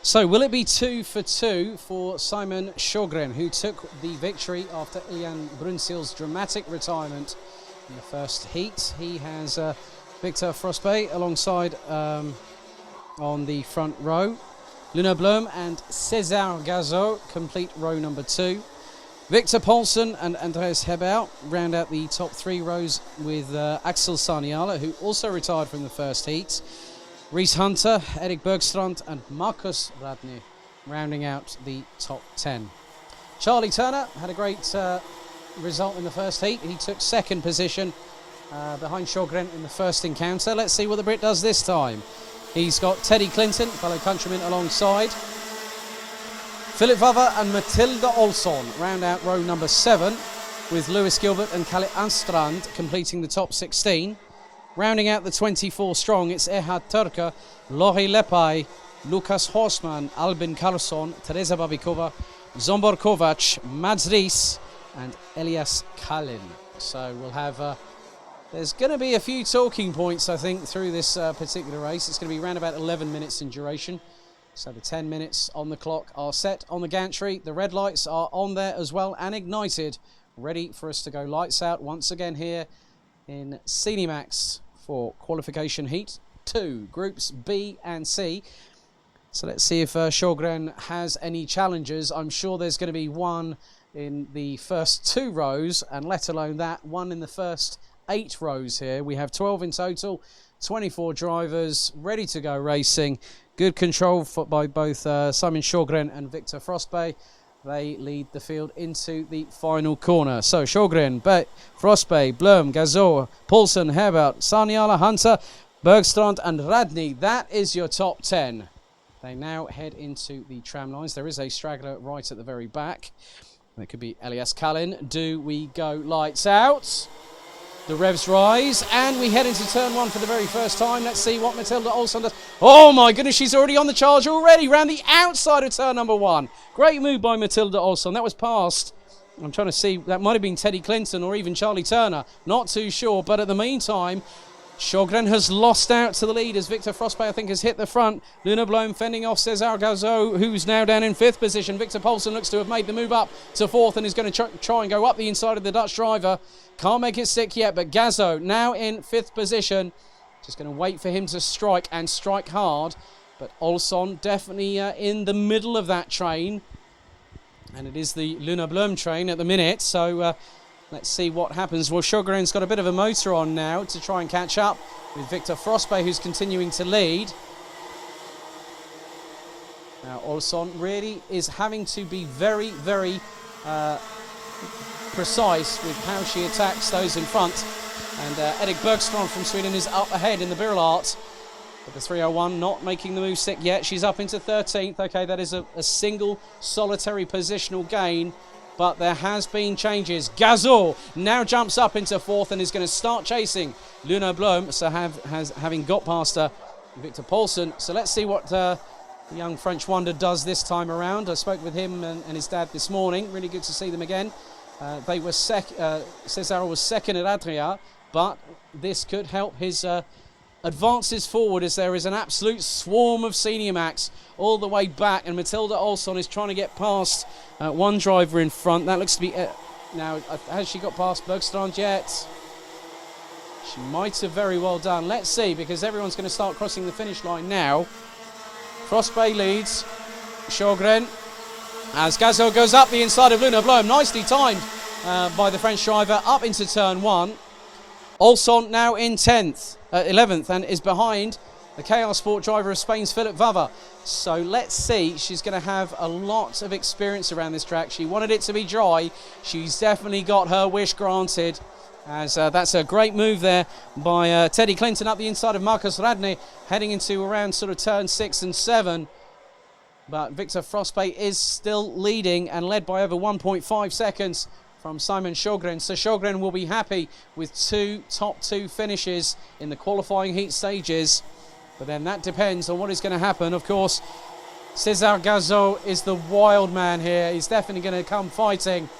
So will it be 2 for 2 for Simon Sjogren, who took the victory after Ian Brunsil's dramatic retirement in the first heat? He has Victor Frostbay alongside on the front row. Luna Blom and César Gazot complete row number 2. Victor Poulsen and Andreas Hebel round out the top 3 rows with Axel Saniala, who also retired from the first heat. Reese Hunter, Erik Bergstrand and Marcus Radny rounding out the top 10. Charlie Turner had a great result in the first heat. He took second position behind Sjogren in the first encounter. Let's see what the Brit does this time. He's got Teddy Clinton, fellow countryman, alongside. Philip Vava and Matilda Olsson round out row number 7, with Lewis Gilbert and Kalle Anstrand completing the top 16. Rounding out the 24 strong, it's Erhard Turka, Lori Lepaj, Lukas Horsman, Albin Karlsson, Teresa Babikova, Zombor Kovac, Mads Ries and Elias Kalin. So we'll have, there's going to be a few talking points, I think, through this particular race. It's going to be around about 11 minutes in duration. So the 10 minutes on the clock are set on the gantry. The red lights are on there as well and ignited, ready for us to go lights out once again here in Cinemax for qualification heat 2, groups B and C. So let's see if Sjogren has any challenges. I'm sure there's going to be one in the first 2 rows, and let alone that, one in the first 8 rows here. We have 12 in total, 24 drivers ready to go racing. Good control by both Simon Sjogren and Victor Frostbay. They lead the field into the final corner. So Sjogren, Frostbay, Blom, Gazot, Poulsen, Herbert, Saniala, Hunter, Bergstrand and Radny. That is your top 10. They now head into the tram lines. There is a straggler right at the very back. That could be Elias Kalin. Do we go lights out? The revs rise, and we head into turn 1 for the very first time. Let's see what Matilda Olsson does. Oh my goodness, she's already on the charge already, round the outside of turn number 1. Great move by Matilda Olsson. That was past, I'm trying to see, that might have been Teddy Clinton or even Charlie Turner. Not too sure, but at the meantime, Sjogren has lost out to the lead as Victor Frostbay, I think, has hit the front. Luna Blom fending off César Gazot, who's now down in 5th position. Victor Poulsen looks to have made the move up to 4th and is going to try and go up the inside of the Dutch driver. Can't make it stick yet, but Gazot now in 5th position. Just going to wait for him to strike and strike hard. But Olsson definitely in the middle of that train. And it is the Luna Blom train at the minute, so let's see what happens. Well, Sjogren's got a bit of a motor on now to try and catch up with Victor Frostbay, who's continuing to lead. Now, Olsson really is having to be very, very precise with how she attacks those in front. And Erik Bergstrand from Sweden is up ahead in the Birlart. But the 301 not making the move stick yet. She's up into 13th. Okay, that is a single solitary positional gain. But there has been changes. Gazot now jumps up into 4th and is going to start chasing Luna Blom. So having got past Victor Poulsen. So let's see what the young French wonder does this time around. I spoke with him and his dad this morning. Really good to see them again. They were César was second at Adria, but this could help his advances forward as there is an absolute swarm of senior max all the way back, and Matilda Olsson is trying to get past one driver in front. That looks to be now, has she got past Bergstrand yet? She might have very well done. Let's see, because everyone's going to start crossing the finish line now. Frostbay leads Sjogren as Gazot goes up the inside of Luna Blom. Nicely timed by the French driver up into turn 1. Olsson now in 11th and is behind the KR Sport driver of Spain's Philip Vava. So let's see, she's going to have a lot of experience around this track. She wanted it to be dry. She's definitely got her wish granted, as that's a great move there by Teddy Clinton up the inside of Marcus Radny, heading into around sort of turn 6 and 7. But Victor Frostbay is still leading and led by over 1.5 seconds from Simon Sjogren. So Sjogren will be happy with 2 top 2 finishes in the qualifying heat stages. But then that depends on what is going to happen. Of course, César Gazot is the wild man here. He's definitely going to come fighting.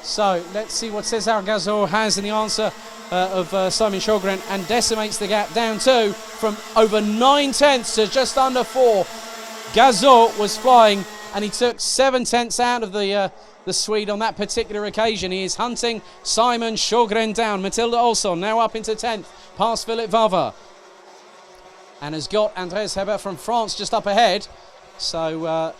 So let's see what César Gazot has in the answer of Simon Sjogren, and decimates the gap down 2 from over 9 tenths to just under 4. Gazot was flying, and he took 7/10 out of the Swede on that particular occasion. He is hunting Simon Sjogren down. Matilda Olsson now up into 10th, past Philip Vava, and has got Andreas Hebert from France just up ahead. So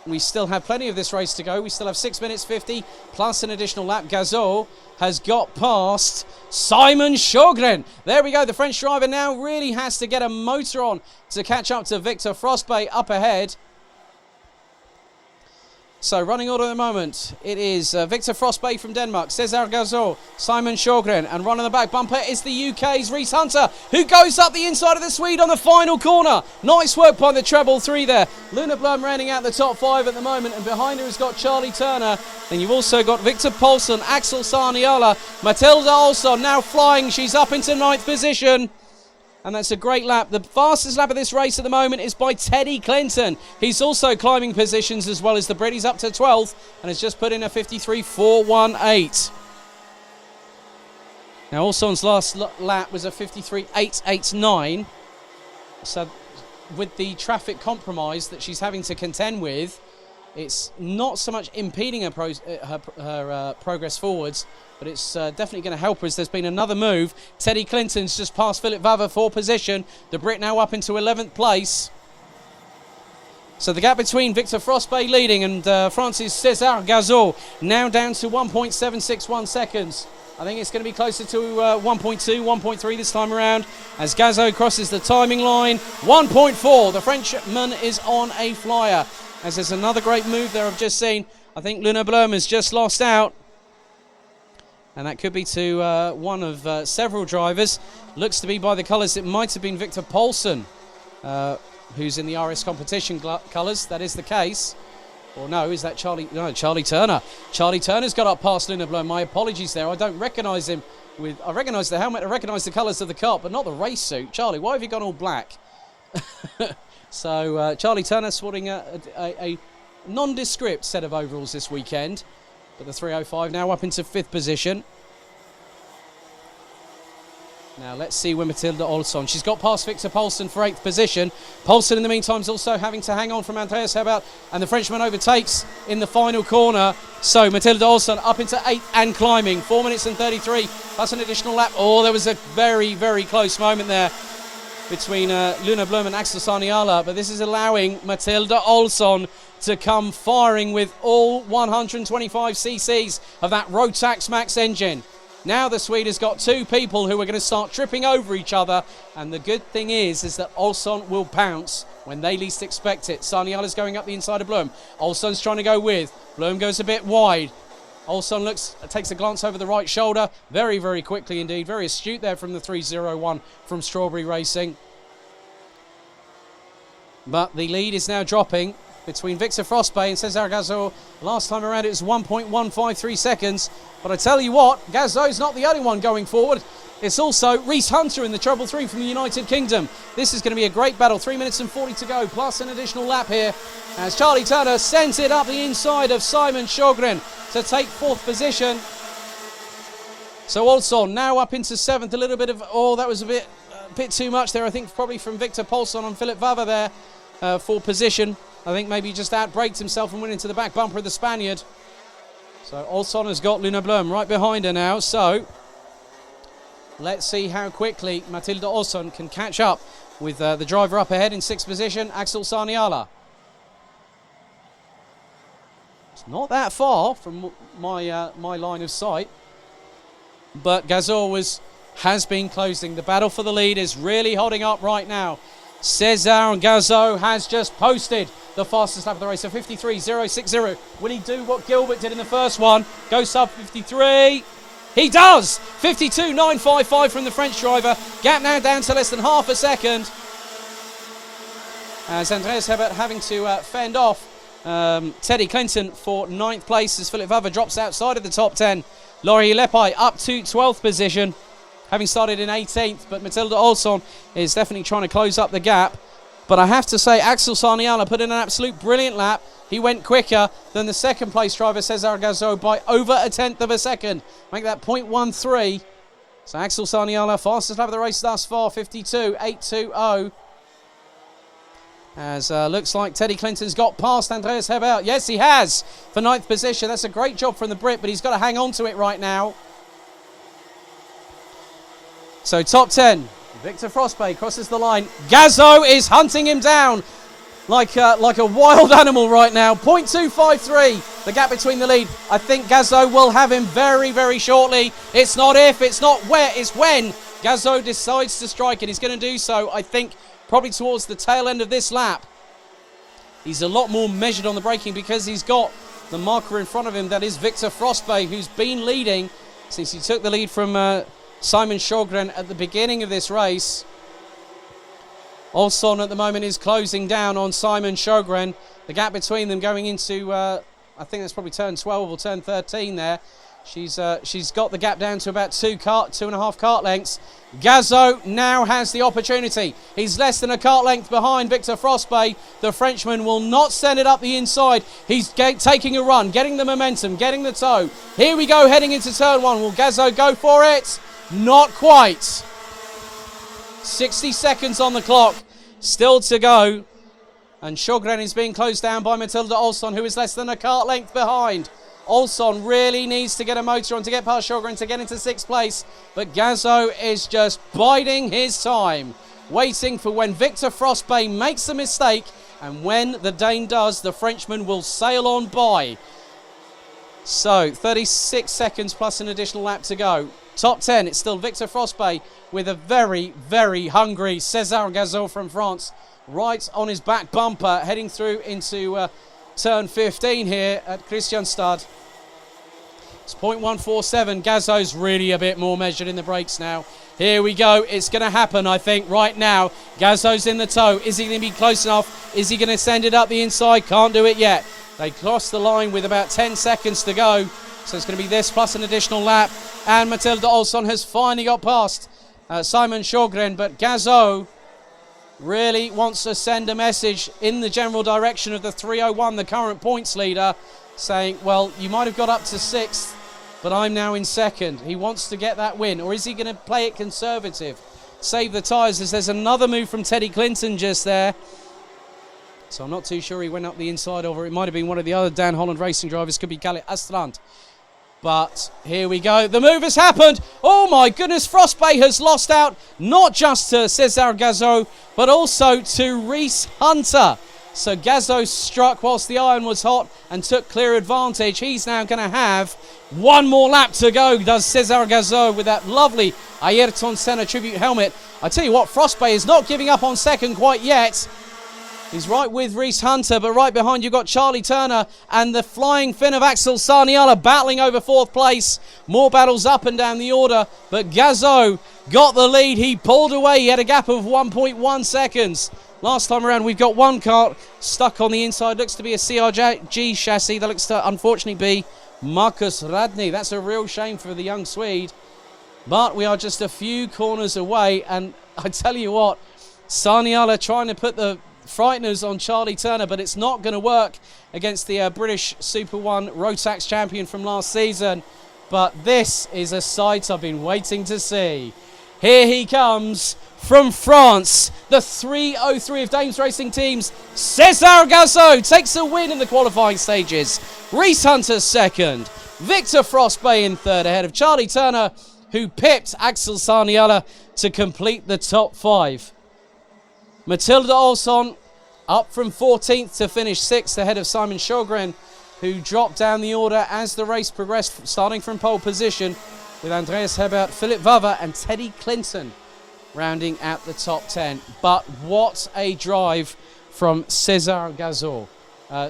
we still have plenty of this race to go. We still have 6 minutes 50 plus an additional lap. Gazot has got past Simon Sjogren. There we go. The French driver now really has to get a motor on to catch up to Victor Frostbay up ahead. So running order at the moment, it is Victor Frostbay from Denmark, Cesar Gazot, Simon Sjogren, and running the back bumper is the UK's Reese Hunter, who goes up the inside of the Swede on the final corner. Nice work by the treble 3 there. Luna Blum running out the top 5 at the moment, and behind her has got Charlie Turner. Then you've also got Victor Paulsen, Axel Sarniala, Matilda Olsson now flying. She's up into 9th position. And that's a great lap. The fastest lap of this race at the moment is by Teddy Clinton. He's also climbing positions as well as the Brit. He's up to 12th and has just put in a 53.418. Now, Olsson's last lap was a 53.889. So, with the traffic compromise that she's having to contend with, it's not so much impeding her progress forwards, but it's definitely going to help her as there's been another move. Teddy Clinton's just past Philip Vava for position. The Brit now up into 11th place. So the gap between Victor Frostbay leading and France's Cesar Gazot now down to 1.761 seconds. I think it's going to be closer to 1.2, 1.3 this time around as Gazot crosses the timing line. 1.4. The Frenchman is on a flyer. As there's another great move there I've just seen. I think Luna Blum has just lost out. And that could be to one of several drivers. Looks to be by the colours it might have been Victor Paulsen, who's in the RS competition colours. That is the case. Or no, is that Charlie? No, Charlie Turner. Charlie Turner's got up past Luna Blum. My apologies there. I don't recognise him. I recognise the helmet. I recognise the colours of the car, but not the race suit. Charlie, why have you gone all black? So Charlie Turner sporting a nondescript set of overalls this weekend. But the 305 now up into 5th position. Now let's see where Matilda Olsson. She's got past Victor Paulsen for 8th position. Paulsen in the meantime is also having to hang on from Andreas Hebert, and the Frenchman overtakes in the final corner. So Matilda Olsson up into 8th and climbing. 4 minutes and 33 plus an additional lap. Oh, there was a very, very close moment there between Luna Blum and Axel Sarniala, but this is allowing Matilda Olsson to come firing with all 125 cc's of that Rotax Max engine. Now the Swede has got 2 people who are going to start tripping over each other, and the good thing is that Olsson will pounce when they least expect it. Sarniala's going up the inside of Blum. Olsson's trying to go with. Blum goes a bit wide. Olsson takes a glance over the right shoulder very, very quickly indeed. Very astute there from the 301 from Strawberry Racing. But the lead is now dropping between Victor Frostbay and Cesar Gazot. Last time around it was 1.153 seconds. But I tell you what, Gazot's not the only one going forward. It's also Reese Hunter in the treble 3 from the United Kingdom. This is going to be a great battle. 3 minutes and 40 to go, plus an additional lap here as Charlie Turner sends it up the inside of Simon Sjogren to take 4th position. So Olsson now up into 7th. A little bit of, that was a bit too much there, I think, probably from Victor Paulsen on Philip Vava there for position. I think maybe he just outbraked himself and went into the back bumper of the Spaniard. So Olsson has got Luna Blum right behind her now. So let's see how quickly Matilda Olsson can catch up with the driver up ahead in 6th position, Axel Sarniala. It's not that far from my line of sight, but Gazot has been closing. The battle for the lead is really holding up right now. Cesar Gazot has just posted the fastest lap of the race, a 53.060. Will he do what Gilbert did in the first one? Go sub 53. He does! 52.955 from the French driver. Gap now down to less than half a second. As Andreas Hebert having to fend off Teddy Clinton for 9th place as Philip Vava drops outside of the top 10. Laurie Lepai up to 12th position, having started in 18th, but Matilda Olsson is definitely trying to close up the gap. But I have to say, Axel Sarniala put in an absolute brilliant lap. He went quicker than the 2nd place driver, Cesar Gazot, by over a 1/10 of a second. Make that 0.13. So Axel Sarniala, fastest lap of the race thus far, 52.820. As looks like Teddy Clinton's got past Andreas Hebert. Yes, he has, for 9th position. That's a great job from the Brit, but he's got to hang on to it right now. So top 10, Victor Frostbay crosses the line. Gazzo is hunting him down like a wild animal right now. 0.253, the gap between the lead. I think Gazzo will have him very, very shortly. It's not if, it's not where, it's when Gazzo decides to strike, and he's going to do so, I think, probably towards the tail end of this lap. He's a lot more measured on the braking because he's got the marker in front of him. That is Victor Frostbay, who's been leading since he took the lead from Simon Sjogren at the beginning of this race. Olsson at the moment is closing down on Simon Sjogren. The gap between them going into, I think that's probably turn 12 or turn 13 there. She's got the gap down to about 2.5 kart lengths. Gazzo now has the opportunity. He's less than a kart length behind Victor Frostbay. The Frenchman will not send it up the inside. He's taking a run, getting the momentum, getting the toe. Here we go, heading into turn 1. Will Gazzo go for it? Not quite. 60 seconds on the clock, still to go. And Sjogren is being closed down by Matilda Olsson, who is less than a kart length behind. Olsson really needs to get a motor on to get past Sjogren to get into 6th place. But Gazzo is just biding his time, waiting for when Victor Frostbay makes a mistake. And when the Dane does, the Frenchman will sail on by. So 36 seconds plus an additional lap to go. Top 10, it's still Victor Frostbay with a very, very hungry César Gazzo from France right on his back bumper, heading through into turn 15 here at Kristianstad. It's 0.147. Gazzo's really a bit more measured in the brakes now. Here we go. It's going to happen, I think, right now. Gazzo's in the toe. Is he going to be close enough? Is he going to send it up the inside? Can't do it yet. They crossed the line with about 10 seconds to go. So it's going to be this plus an additional lap. And Matilda Olsson has finally got past Simon Sjogren. But Gazzo really wants to send a message in the general direction of the 301, the current points leader, saying, well, you might have got up to 6th, but I'm now in 2nd. He wants to get that win. Or is he going to play it conservative? Save the tyres, as there's another move from Teddy Clinton just there. So I'm not too sure he went up the inside of, or it might have been one of the other Dan Holland racing drivers. Could be Kalle Astrand. But here we go. The move has happened. Oh my goodness, Frostbay has lost out not just to César Gazzo, but also to Reese Hunter. So Gazzo struck whilst the iron was hot and took clear advantage. He's now going to have one more lap to go, does César Gazzo, with that lovely Ayrton Senna tribute helmet. I tell you what, Frostbay is not giving up on 2nd quite yet. He's right with Reese Hunter, but right behind you've got Charlie Turner and the flying fin of Axel Sarniala battling over 4th place. More battles up and down the order, but Gazzo got the lead. He pulled away. He had a gap of 1.1 seconds. Last time around, we've got one car stuck on the inside. Looks to be a CRG chassis. That looks to, unfortunately, be Marcus Radney. That's a real shame for the young Swede. But we are just a few corners away, and I tell you what, Sarniala trying to put the frighteners on Charlie Turner, but it's not going to work against the British Super 1 Rotax champion from last season. But this is a sight I've been waiting to see. Here he comes from France, the 303 of Dames Racing Teams. César Gazzo takes a win in the qualifying stages. Reese Hunter 2nd. Victor Frostbay in 3rd, ahead of Charlie Turner, who pipped Axel Sarniala to complete the top 5. Matilda Olsson up from 14th to finish 6th, ahead of Simon Sjogren, who dropped down the order as the race progressed, starting from pole position, with Andreas Hebert, Philip Vava and Teddy Clinton rounding out the top 10. But what a drive from César Gazzo.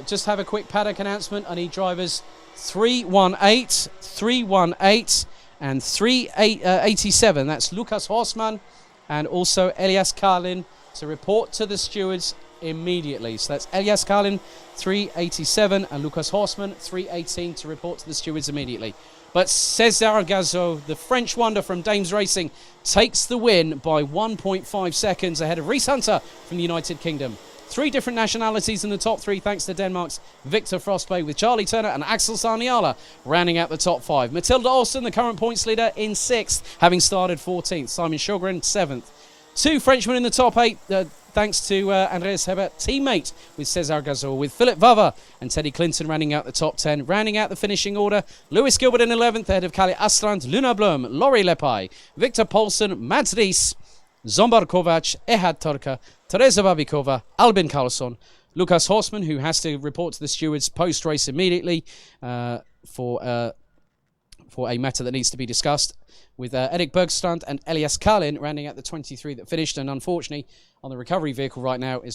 Just have a quick paddock announcement. I need drivers 318, 318 and 387. That's Lukas Horstmann and also Elias Karlin to report to the stewards immediately. So that's Elias Karlin 387 and Lukas Horstmann 318 to report to the stewards immediately. But César Gazzo, the French wonder from Dames Racing, takes the win by 1.5 seconds ahead of Reese Hunter from the United Kingdom. 3 different nationalities in the top 3 thanks to Denmark's Victor Frostbay, with Charlie Turner and Axel Sarniala rounding out the top 5. Matilda Olsson, the current points leader, in 6th, having started 14th. Simon Sjogren 7th. 2 Frenchmen in the top 8. thanks to Andreas Hebert, teammate with Cesar Gazor, with Philip Vava and Teddy Clinton rounding out the top 10. Rounding out the finishing order, Lewis Gilbert in 11th, ahead of Kalle Astrand, Luna Blom, Laurie Lepai, Victor Paulsen, Mads Ries, Zombar Kovac, Ehad Turka, Teresa Babikova, Albin Karlsson, Lukas Horstman, who has to report to the stewards post-race immediately for a matter that needs to be discussed, with Erik Bergstrand and Elias Kalin rounding out the 23 that finished. And unfortunately, on the recovery vehicle right now is